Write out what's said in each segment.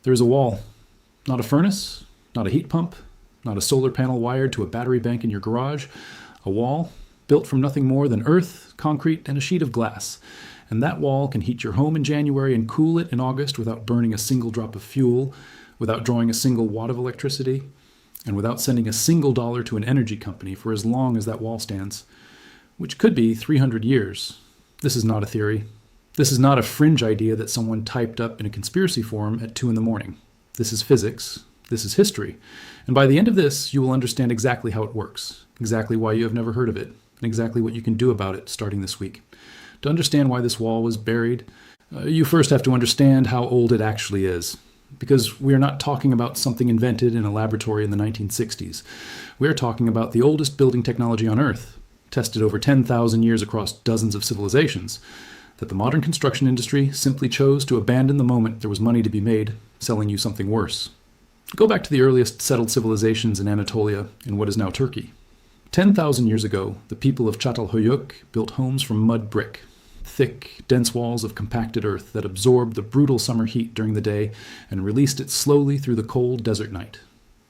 There is a wall, not a furnace, not a heat pump, not a solar panel wired to a battery bank in your garage. A wall built from nothing more than earth, concrete, and a sheet of glass. And that wall can heat your home in January and cool it in August without burning a single drop of fuel, without drawing a single watt of electricity, and without sending a single dollar to an energy company for as long as that wall stands, which could be 300 years. This is not a theory. This is not a fringe idea that someone typed up in a conspiracy forum at 2 in the morning. This is physics. This is history. And by the end of this, you will understand exactly how it works, exactly why you have never heard of it, and exactly what you can do about it starting this week. To understand why this wall was buried, you first have to understand how old it actually is. Because we are not talking about something invented in a laboratory in the 1960s. We are talking about the oldest building technology on Earth, tested over 10,000 years across dozens of civilizations, that the modern construction industry simply chose to abandon the moment there was money to be made selling you something worse. Go back to the earliest settled civilizations in Anatolia, in what is now Turkey. 10,000 years ago, the people of Çatalhöyük built homes from mud brick, thick, dense walls of compacted earth that absorbed the brutal summer heat during the day and released it slowly through the cold desert night.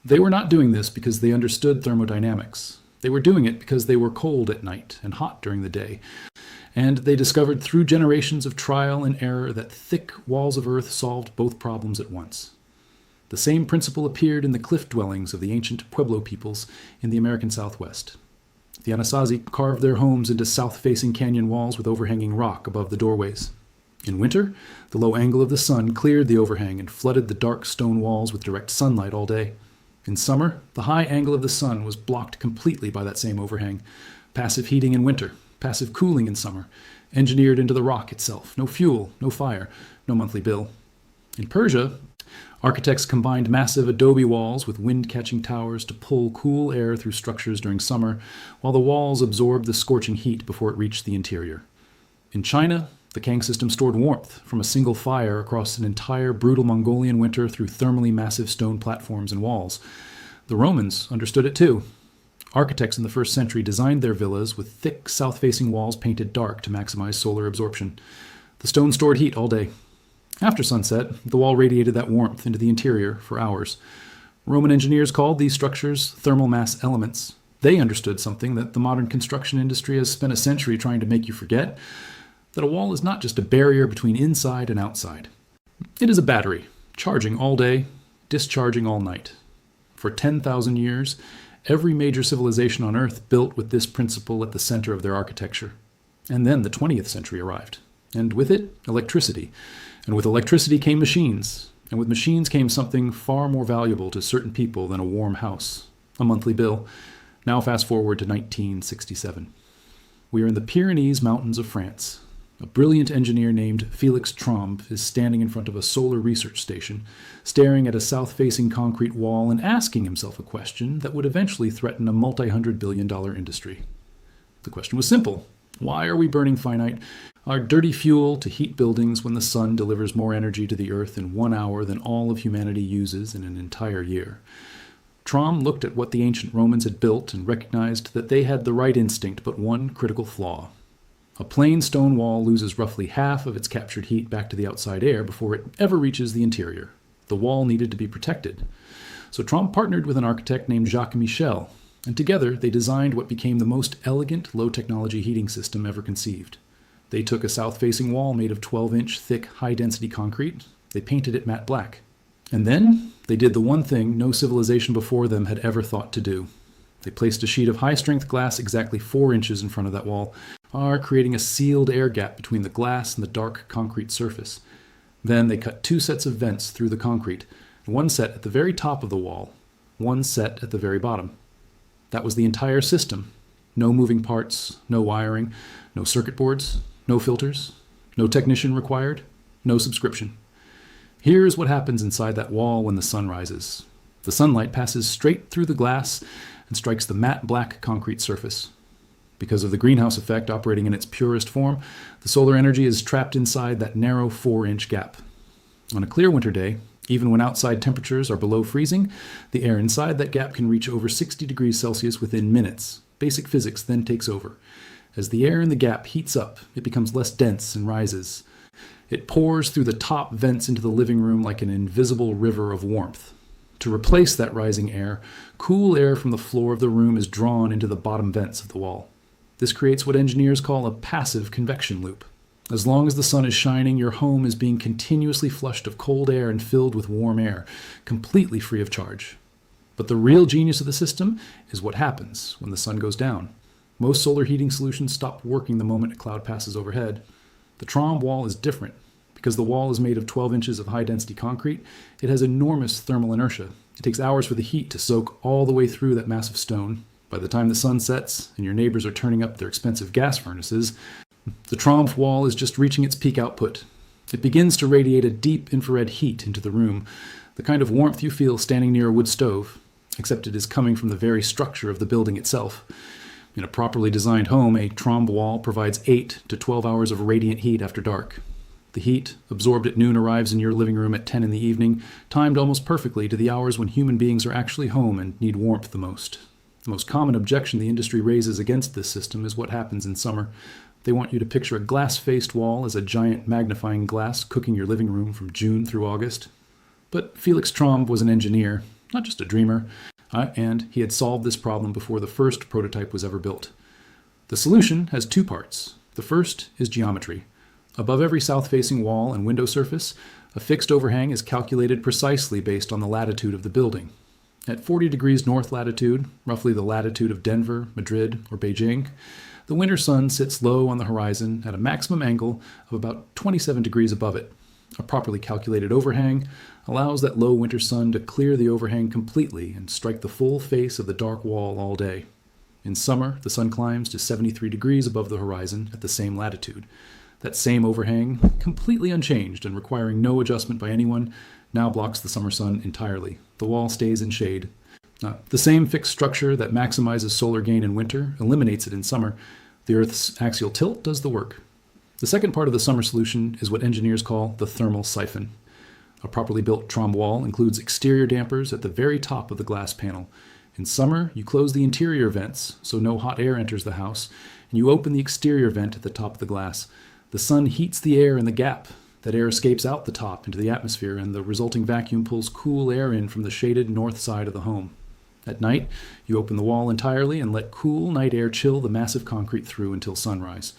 They were not doing this because they understood thermodynamics. They were doing it because they were cold at night and hot during the day. And they discovered through generations of trial and error that thick walls of earth solved both problems at once. The same principle appeared in the cliff dwellings of the ancient Pueblo peoples in the American Southwest. The Anasazi carved their homes into south-facing canyon walls with overhanging rock above the doorways. In winter, the low angle of the sun cleared the overhang and flooded the dark stone walls with direct sunlight all day. In summer, the high angle of the sun was blocked completely by that same overhang. Passive heating in winter, passive cooling in summer, engineered into the rock itself. No fuel, no fire, no monthly bill. In Persia, architects combined massive adobe walls with wind-catching towers to pull cool air through structures during summer, while the walls absorbed the scorching heat before it reached the interior. In China, the Kang system stored warmth from a single fire across an entire brutal Mongolian winter through thermally massive stone platforms and walls. The Romans understood it too. Architects in the 1st century designed their villas with thick south-facing walls painted dark to maximize solar absorption. The stone stored heat all day. After sunset, the wall radiated that warmth into the interior for hours. Roman engineers called these structures thermal mass elements. They understood something that the modern construction industry has spent a century trying to make you forget, that a wall is not just a barrier between inside and outside. It is a battery, charging all day, discharging all night. For 10,000 years, every major civilization on Earth built with this principle at the center of their architecture. And then the 20th century arrived, and with it, electricity. And with electricity came machines, and with machines came something far more valuable to certain people than a warm house, a monthly bill. Now fast forward to 1967. We are in the Pyrenees Mountains of France. A brilliant engineer named Felix Trombe is standing in front of a solar research station, staring at a south-facing concrete wall and asking himself a question that would eventually threaten a multi-hundred-billion-dollar industry. The question was simple. Why are we burning finite, our dirty fuel to heat buildings when the sun delivers more energy to the earth in 1 hour than all of humanity uses in an entire year? Trombe looked at what the ancient Romans had built and recognized that they had the right instinct but one critical flaw. A plain stone wall loses roughly half of its captured heat back to the outside air before it ever reaches the interior. The wall needed to be protected. So Trombe partnered with an architect named Jacques Michel, and together they designed what became the most elegant low-technology heating system ever conceived. They took a south-facing wall made of 12-inch thick, high-density concrete. They painted it matte black. And then they did the one thing no civilization before them had ever thought to do. They placed a sheet of high-strength glass exactly 4 inches in front of that wall, creating a sealed air gap between the glass and the dark concrete surface. Then they cut 2 sets of vents through the concrete, one set at the very top of the wall, one set at the very bottom. That was the entire system. No moving parts, no wiring, no circuit boards, no filters, no technician required, no subscription. Here's what happens inside that wall when the sun rises. The sunlight passes straight through the glass and strikes the matte black concrete surface. Because of the greenhouse effect operating in its purest form, the solar energy is trapped inside that narrow 4-inch gap. On a clear winter day, even when outside temperatures are below freezing, the air inside that gap can reach over 60 degrees Celsius within minutes. Basic physics then takes over. As the air in the gap heats up, it becomes less dense and rises. It pours through the top vents into the living room like an invisible river of warmth. To replace that rising air, cool air from the floor of the room is drawn into the bottom vents of the wall. This creates what engineers call a passive convection loop. As long as the sun is shining, your home is being continuously flushed of cold air and filled with warm air, completely free of charge. But the real genius of the system is what happens when the sun goes down. Most solar heating solutions stop working the moment a cloud passes overhead. The Trombe wall is different. Because the wall is made of 12 inches of high-density concrete, it has enormous thermal inertia. It takes hours for the heat to soak all the way through that massive stone. By the time the sun sets and your neighbors are turning up their expensive gas furnaces, the Trombe wall is just reaching its peak output. It begins to radiate a deep infrared heat into the room, the kind of warmth you feel standing near a wood stove, except it is coming from the very structure of the building itself. In a properly designed home, a Trombe wall provides 8 to 12 hours of radiant heat after dark. The heat, absorbed at noon, arrives in your living room at 10 in the evening, timed almost perfectly to the hours when human beings are actually home and need warmth the most. The most common objection the industry raises against this system is what happens in summer. They want you to picture a glass-faced wall as a giant magnifying glass cooking your living room from June through August. But Felix Trombe was an engineer, not just a dreamer, and he had solved this problem before the first prototype was ever built. The solution has two parts. The first is geometry. Above every south-facing wall and window surface, a fixed overhang is calculated precisely based on the latitude of the building. At 40 degrees north latitude, roughly the latitude of Denver, Madrid, or Beijing, the winter sun sits low on the horizon at a maximum angle of about 27 degrees above it. A properly calculated overhang allows that low winter sun to clear the overhang completely and strike the full face of the dark wall all day. In summer, the sun climbs to 73 degrees above the horizon at the same latitude. That same overhang, completely unchanged and requiring no adjustment by anyone, now blocks the summer sun entirely. The wall stays in shade. The same fixed structure that maximizes solar gain in winter eliminates it in summer. The Earth's axial tilt does the work. The second part of the summer solution is what engineers call the thermal siphon. A properly built Trombe wall includes exterior dampers at the very top of the glass panel. In summer, you close the interior vents so no hot air enters the house, and you open the exterior vent at the top of the glass. The sun heats the air in the gap. That air escapes out the top into the atmosphere, and the resulting vacuum pulls cool air in from the shaded north side of the home. At night, you open the wall entirely and let cool night air chill the massive concrete through until sunrise.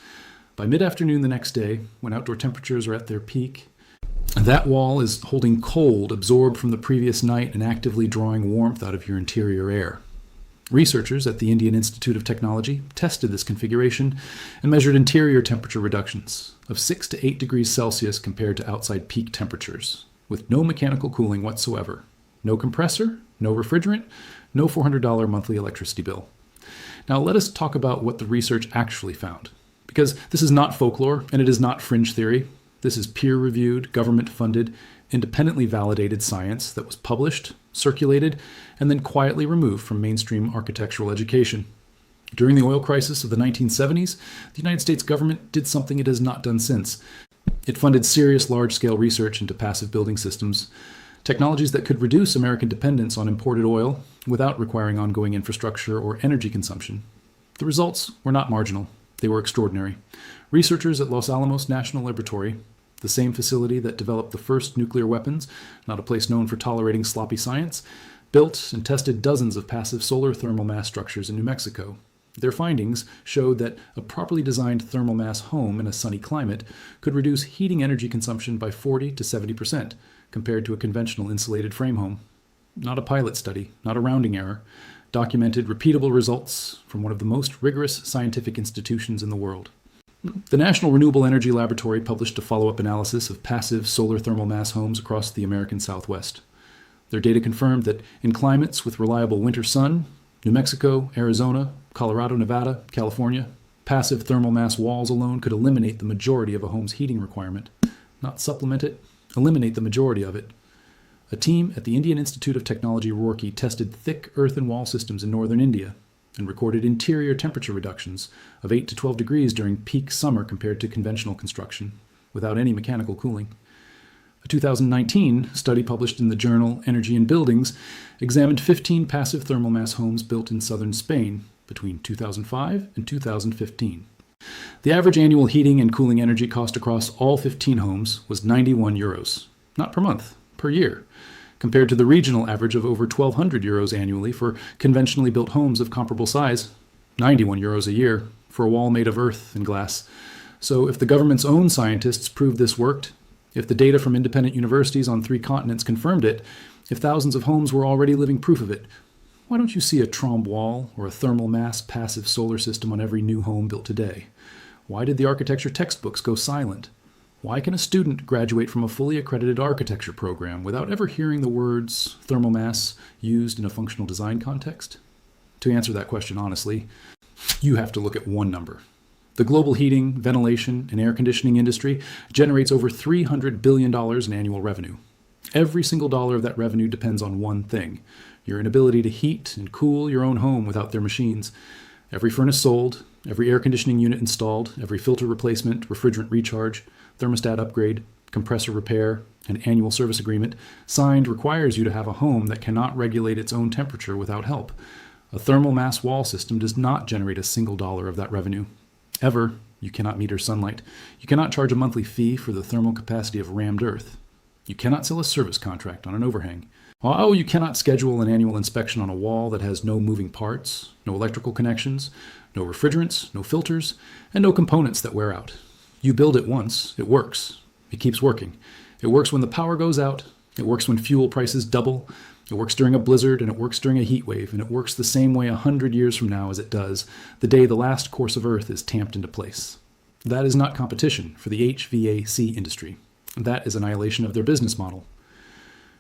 By mid-afternoon the next day, when outdoor temperatures are at their peak, that wall is holding cold absorbed from the previous night and actively drawing warmth out of your interior air. Researchers at the Indian Institute of Technology tested this configuration and measured interior temperature reductions of 6 to 8 degrees Celsius compared to outside peak temperatures, with no mechanical cooling whatsoever. No compressor, no refrigerant, no $400 monthly electricity bill. Now let us talk about what the research actually found, because this is not folklore and it is not fringe theory. This is peer-reviewed, government-funded, independently validated science that was published, circulated, and then quietly removed from mainstream architectural education. During the oil crisis of the 1970s, the United States government did something it has not done since. It funded serious large-scale research into passive building systems, technologies that could reduce American dependence on imported oil without requiring ongoing infrastructure or energy consumption. The results were not marginal. They were extraordinary. Researchers at Los Alamos National Laboratory, the same facility that developed the first nuclear weapons, not a place known for tolerating sloppy science, built and tested dozens of passive solar thermal mass structures in New Mexico. Their findings showed that a properly designed thermal mass home in a sunny climate could reduce heating energy consumption by 40 to 70% compared to a conventional insulated frame home. Not a pilot study, not a rounding error, documented repeatable results from one of the most rigorous scientific institutions in the world. The National Renewable Energy Laboratory published a follow-up analysis of passive solar thermal mass homes across the American Southwest. Their data confirmed that in climates with reliable winter sun, New Mexico, Arizona, Colorado, Nevada, California, passive thermal mass walls alone could eliminate the majority of a home's heating requirement. Not supplement it, eliminate the majority of it. A team at the Indian Institute of Technology, Roorkee, tested thick earthen wall systems in northern India and recorded interior temperature reductions of 8 to 12 degrees during peak summer compared to conventional construction, without any mechanical cooling. A 2019 study published in the journal Energy and Buildings examined 15 passive thermal mass homes built in southern Spain between 2005 and 2015. The average annual heating and cooling energy cost across all 15 homes was €91, not per month, per year, compared to the regional average of over €1,200 annually for conventionally built homes of comparable size, €91 a year for a wall made of earth and glass. So if the government's own scientists proved this worked, if the data from independent universities on 3 continents confirmed it, if thousands of homes were already living proof of it, why don't you see a Trombe wall or a thermal mass passive solar system on every new home built today? Why did the architecture textbooks go silent? Why can a student graduate from a fully accredited architecture program without ever hearing the words thermal mass used in a functional design context? To answer that question honestly, you have to look at one number. The global heating, ventilation, and air conditioning industry generates over $300 billion in annual revenue. Every single dollar of that revenue depends on one thing: your inability to heat and cool your own home without their machines. Every furnace sold, every air conditioning unit installed, every filter replacement, refrigerant recharge, thermostat upgrade, compressor repair, and annual service agreement signed requires you to have a home that cannot regulate its own temperature without help. A thermal mass wall system does not generate a single dollar of that revenue. Ever, you cannot meter sunlight. You cannot charge a monthly fee for the thermal capacity of rammed earth. You cannot sell a service contract on an overhang. Oh, you cannot schedule an annual inspection on a wall that has no moving parts, no electrical connections, no refrigerants, no filters, and no components that wear out. You build it once, it works. It keeps working. It works when the power goes out. It works when fuel prices double. It works during a blizzard, and it works during a heat wave, and it works the same way 100 years from now as it does the day the last course of Earth is tamped into place. That is not competition for the HVAC industry. That is annihilation of their business model.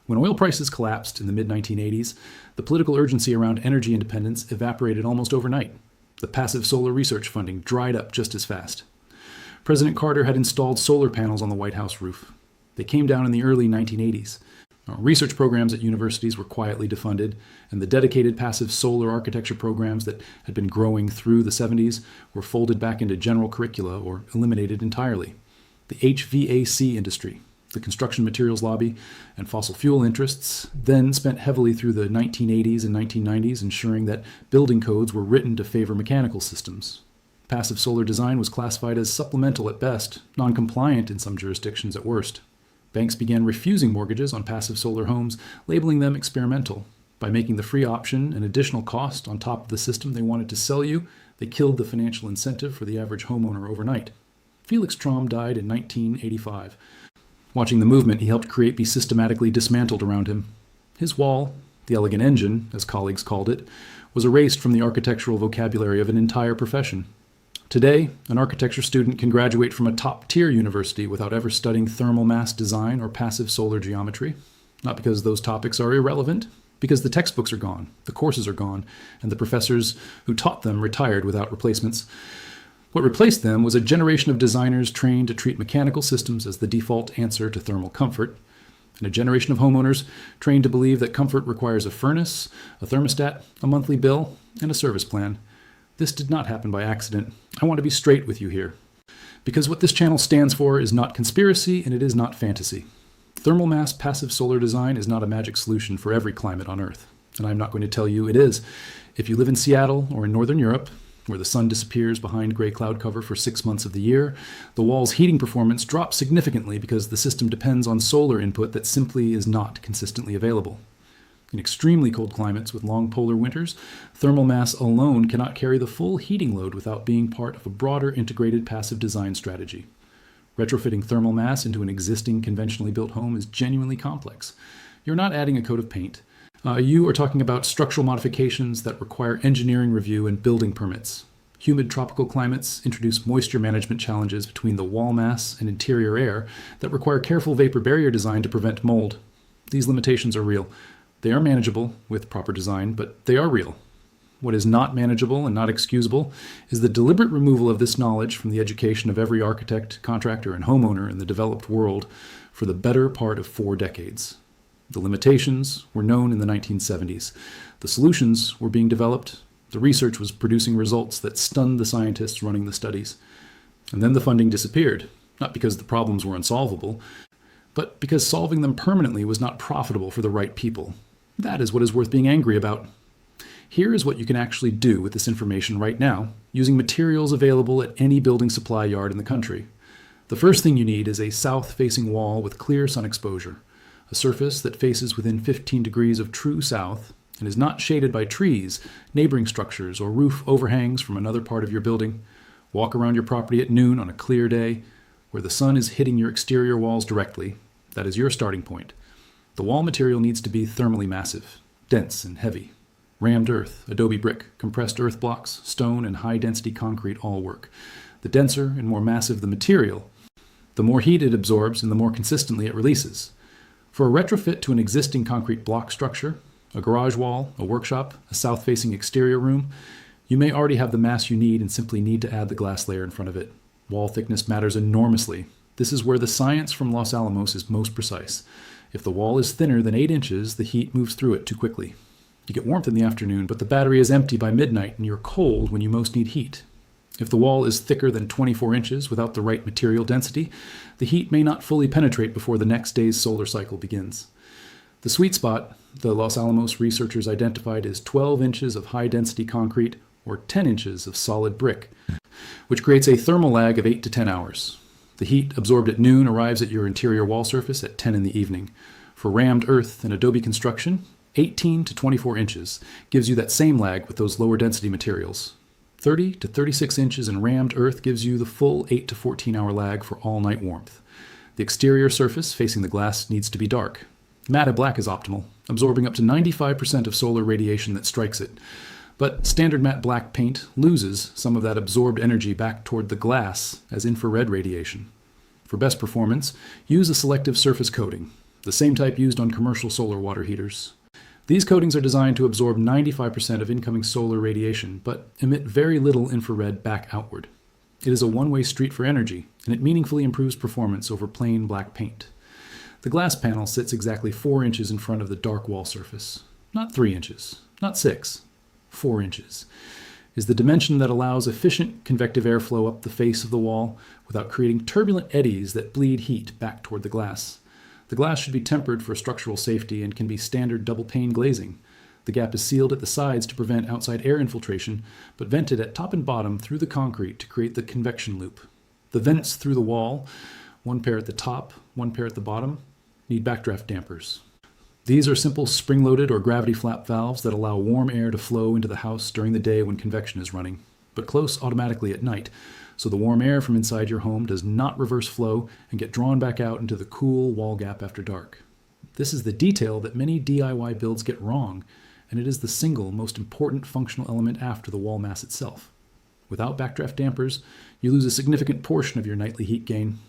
When oil prices collapsed in the mid-1980s, the political urgency around energy independence evaporated almost overnight. The passive solar research funding dried up just as fast. President Carter had installed solar panels on the White House roof. They came down in the early 1980s. Research programs at universities were quietly defunded, and the dedicated passive solar architecture programs that had been growing through the 70s were folded back into general curricula or eliminated entirely. The HVAC industry, the construction materials lobby, and fossil fuel interests then spent heavily through the 1980s and 1990s ensuring that building codes were written to favor mechanical systems. Passive solar design was classified as supplemental at best, non-compliant in some jurisdictions at worst. Banks began refusing mortgages on passive solar homes, labeling them experimental. By making the free option an additional cost on top of the system they wanted to sell you, they killed the financial incentive for the average homeowner overnight. Felix Trombe died in 1985. Watching the movement he helped create be systematically dismantled around him. His wall, the elegant engine, as colleagues called it, was erased from the architectural vocabulary of an entire profession. Today, an architecture student can graduate from a top-tier university without ever studying thermal mass design or passive solar geometry. Not because those topics are irrelevant, because the textbooks are gone, the courses are gone, and the professors who taught them retired without replacements. What replaced them was a generation of designers trained to treat mechanical systems as the default answer to thermal comfort, and a generation of homeowners trained to believe that comfort requires a furnace, a thermostat, a monthly bill, and a service plan. This did not happen by accident. I want to be straight with you here. Because what this channel stands for is not conspiracy and it is not fantasy. Thermal mass passive solar design is not a magic solution for every climate on Earth. And I'm not going to tell you it is. If you live in Seattle or in Northern Europe, where the sun disappears behind gray cloud cover for 6 months of the year, the wall's heating performance drops significantly because the system depends on solar input that simply is not consistently available. In extremely cold climates with long polar winters, thermal mass alone cannot carry the full heating load without being part of a broader integrated passive design strategy. Retrofitting thermal mass into an existing conventionally built home is genuinely complex. You're not adding a coat of paint. You are talking about structural modifications that require engineering review and building permits. Humid tropical climates introduce moisture management challenges between the wall mass and interior air that require careful vapor barrier design to prevent mold. These limitations are real. They are manageable with proper design, but they are real. What is not manageable and not excusable is the deliberate removal of this knowledge from the education of every architect, contractor, and homeowner in the developed world for the better part of 4 decades. The limitations were known in the 1970s. The solutions were being developed. The research was producing results that stunned the scientists running the studies. And then the funding disappeared, not because the problems were unsolvable, but because solving them permanently was not profitable for the right people. That is what is worth being angry about. Here is what you can actually do with this information right now, using materials available at any building supply yard in the country. The first thing you need is a south-facing wall with clear sun exposure, a surface that faces within 15 degrees of true south and is not shaded by trees, neighboring structures, or roof overhangs from another part of your building. Walk around your property at noon on a clear day where the sun is hitting your exterior walls directly. That is your starting point. The wall material needs to be thermally massive, dense and heavy. Rammed earth, adobe brick, compressed earth blocks, stone, and high-density concrete all work. The denser and more massive the material, the more heat it absorbs and the more consistently it releases. For a retrofit to an existing concrete block structure, a garage wall, a workshop, a south-facing exterior room, you may already have the mass you need and simply need to add the glass layer in front of it. Wall thickness matters enormously. This is where the science from Los Alamos is most precise. If the wall is thinner than 8 inches, the heat moves through it too quickly. You get warmth in the afternoon, but the battery is empty by midnight and you're cold when you most need heat. If the wall is thicker than 24 inches without the right material density, the heat may not fully penetrate before the next day's solar cycle begins. The sweet spot the Los Alamos researchers identified is 12 inches of high-density concrete or 10 inches of solid brick, which creates a thermal lag of 8 to 10 hours. The heat absorbed at noon arrives at your interior wall surface at 10 in the evening. For rammed earth and adobe construction, 18 to 24 inches gives you that same lag with those lower density materials. 30 to 36 inches in rammed earth gives you the full 8 to 14 hour lag for all night warmth. The exterior surface facing the glass needs to be dark. Matte black is optimal, absorbing up to 95% of solar radiation that strikes it. But standard matte black paint loses some of that absorbed energy back toward the glass as infrared radiation. For best performance, use a selective surface coating, the same type used on commercial solar water heaters. These coatings are designed to absorb 95% of incoming solar radiation, but emit very little infrared back outward. It is a one-way street for energy, and it meaningfully improves performance over plain black paint. The glass panel sits exactly 4 inches in front of the dark wall surface. Not 3 inches, not 6, 4 inches is the dimension that allows efficient convective airflow up the face of the wall without creating turbulent eddies that bleed heat back toward the glass. The glass should be tempered for structural safety and can be standard double-pane glazing. The gap is sealed at the sides to prevent outside air infiltration, but vented at top and bottom through the concrete to create the convection loop. The vents through the wall, one pair at the top, one pair at the bottom, need backdraft dampers. These are simple spring-loaded or gravity flap valves that allow warm air to flow into the house during the day when convection is running, but close automatically at night, so the warm air from inside your home does not reverse flow and get drawn back out into the cool wall gap after dark. This is the detail that many DIY builds get wrong, and it is the single most important functional element after the wall mass itself. Without backdraft dampers, you lose a significant portion of your nightly heat gain.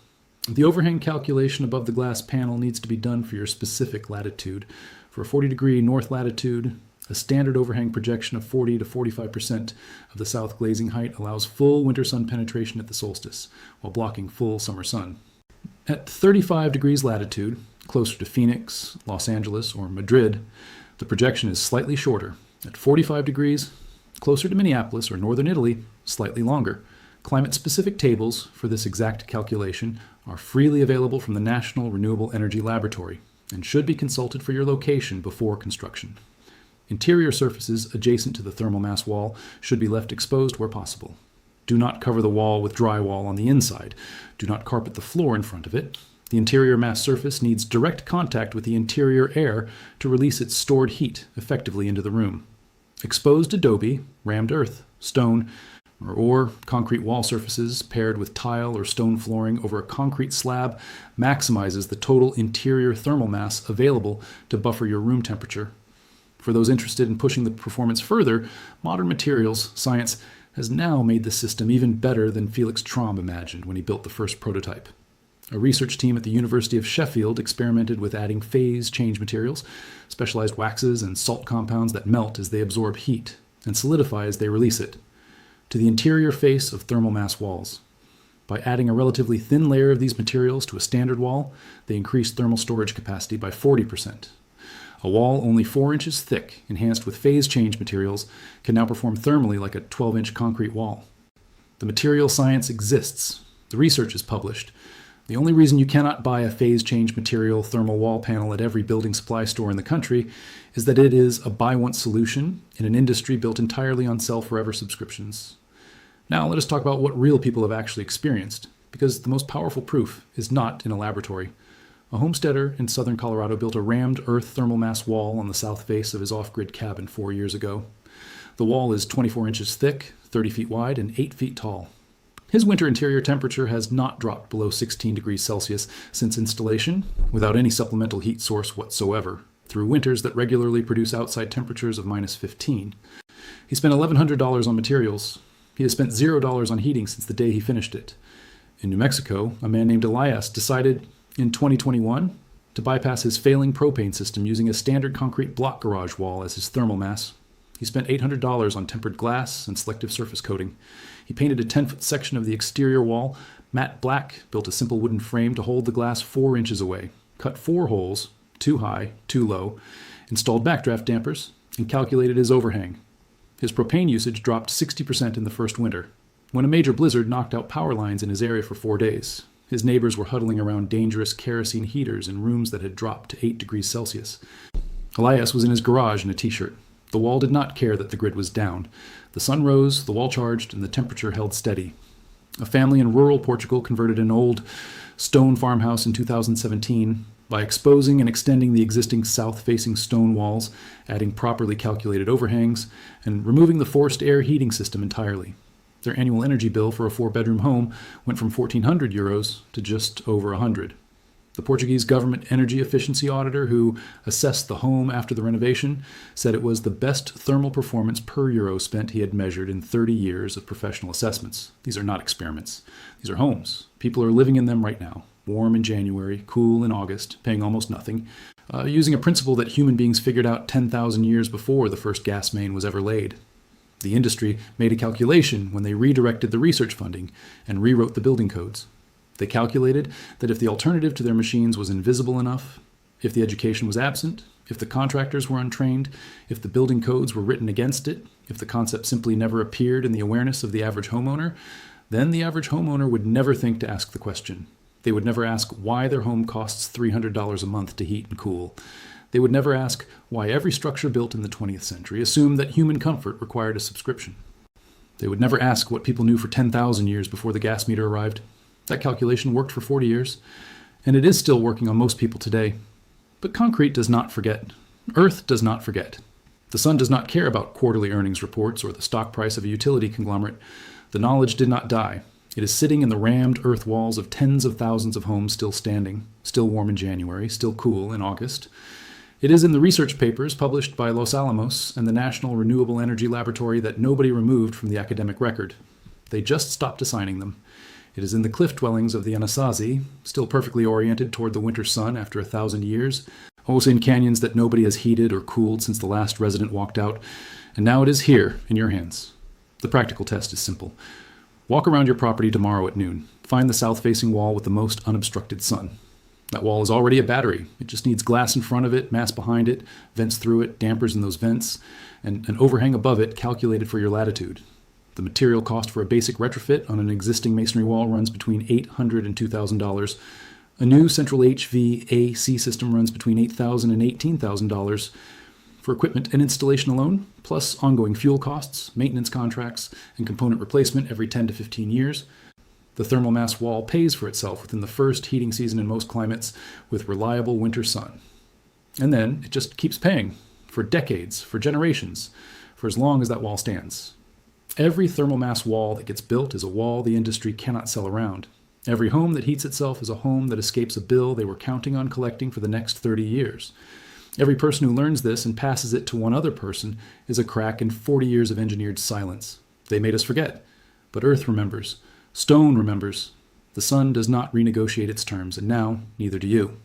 The overhang calculation above the glass panel needs to be done for your specific latitude. For a 40-degree north latitude, a standard overhang projection of 40 to 45% of the south glazing height allows full winter sun penetration at the solstice, while blocking full summer sun. At 35 degrees latitude, closer to Phoenix, Los Angeles, or Madrid, the projection is slightly shorter. At 45 degrees, closer to Minneapolis or northern Italy, slightly longer. Climate-specific tables for this exact calculation are freely available from the National Renewable Energy Laboratory and should be consulted for your location before construction. Interior surfaces adjacent to the thermal mass wall should be left exposed where possible. Do not cover the wall with drywall on the inside. Do not carpet the floor in front of it. The interior mass surface needs direct contact with the interior air to release its stored heat effectively into the room. Exposed adobe, rammed earth, stone, or concrete wall surfaces paired with tile or stone flooring over a concrete slab maximizes the total interior thermal mass available to buffer your room temperature. For those interested in pushing the performance further, modern materials science has now made the system even better than Felix Trombe imagined when he built the first prototype. A research team at the University of Sheffield experimented with adding phase change materials, specialized waxes and salt compounds that melt as they absorb heat and solidify as they release it, to the interior face of thermal mass walls. By adding a relatively thin layer of these materials to a standard wall, they increase thermal storage capacity by 40%. A wall only 4 inches thick, enhanced with phase change materials, can now perform thermally like a 12-inch concrete wall. The material science exists. The research is published. The only reason you cannot buy a phase change material thermal wall panel at every building supply store in the country is that it is a buy-once solution in an industry built entirely on sell-forever subscriptions. Now let us talk about what real people have actually experienced, because the most powerful proof is not in a laboratory. A homesteader in southern Colorado built a rammed earth thermal mass wall on the south face of his off-grid cabin 4 years ago. The wall is 24 inches thick, 30 feet wide, and 8 feet tall. His winter interior temperature has not dropped below 16 degrees Celsius since installation, without any supplemental heat source whatsoever, through winters that regularly produce outside temperatures of minus 15. He spent $1,100 on materials. He has spent $0 on heating since the day he finished it. In New Mexico, a man named Elias decided in 2021 to bypass his failing propane system using a standard concrete block garage wall as his thermal mass. He spent $800 on tempered glass and selective surface coating. He painted a 10-foot section of the exterior wall matte black, built a simple wooden frame to hold the glass 4 inches away, cut 4 holes, 2 high, 2 low, installed backdraft dampers, and calculated his overhang. His propane usage dropped 60% in the first winter, when a major blizzard knocked out power lines in his area for 4 days. His neighbors were huddling around dangerous kerosene heaters in rooms that had dropped to 8 degrees Celsius. Elias was in his garage in a t-shirt. The wall did not care that the grid was down. The sun rose, the wall charged, and the temperature held steady. A family in rural Portugal converted an old stone farmhouse in 2017 by exposing and extending the existing south-facing stone walls, adding properly calculated overhangs, and removing the forced air heating system entirely. Their annual energy bill for a 4-bedroom home went from 1,400 euros to just over 100. The Portuguese government energy efficiency auditor who assessed the home after the renovation said it was the best thermal performance per euro spent he had measured in 30 years of professional assessments. These are not experiments. These are homes. People are living in them right now, warm in January, cool in August, paying almost nothing, using a principle that human beings figured out 10,000 years before the first gas main was ever laid. The industry made a calculation when they redirected the research funding and rewrote the building codes. They calculated that if the alternative to their machines was invisible enough, if the education was absent, if the contractors were untrained, if the building codes were written against it, if the concept simply never appeared in the awareness of the average homeowner, then the average homeowner would never think to ask the question. They would never ask why their home costs $300 a month to heat and cool. They would never ask why every structure built in the 20th century assumed that human comfort required a subscription. They would never ask what people knew for 10,000 years before the gas meter arrived. That calculation worked for 40 years, and it is still working on most people today. But concrete does not forget. Earth does not forget. The sun does not care about quarterly earnings reports or the stock price of a utility conglomerate. The knowledge did not die. It is sitting in the rammed earth walls of tens of thousands of homes still standing, still warm in January, still cool in August. It is in the research papers published by Los Alamos and the National Renewable Energy Laboratory that nobody removed from the academic record. They just stopped assigning them. It is in the cliff dwellings of the Anasazi, still perfectly oriented toward the winter sun after 1,000 years, also in canyons that nobody has heated or cooled since the last resident walked out, and now it is here in your hands. The practical test is simple. Walk around your property tomorrow at noon. Find the south-facing wall with the most unobstructed sun. That wall is already a battery. It just needs glass in front of it, mass behind it, vents through it, dampers in those vents, and an overhang above it calculated for your latitude. The material cost for a basic retrofit on an existing masonry wall runs between $800 and $2,000. A new central HVAC system runs between $8,000 and $18,000 for equipment and installation alone, plus ongoing fuel costs, maintenance contracts, and component replacement every 10 to 15 years. The thermal mass wall pays for itself within the first heating season in most climates with reliable winter sun. And then it just keeps paying for decades, for generations, for as long as that wall stands. Every thermal mass wall that gets built is a wall the industry cannot sell around. Every home that heats itself is a home that escapes a bill they were counting on collecting for the next 30 years. Every person who learns this and passes it to one other person is a crack in 40 years of engineered silence. They made us forget, but Earth remembers. Stone remembers. The sun does not renegotiate its terms, and now neither do you.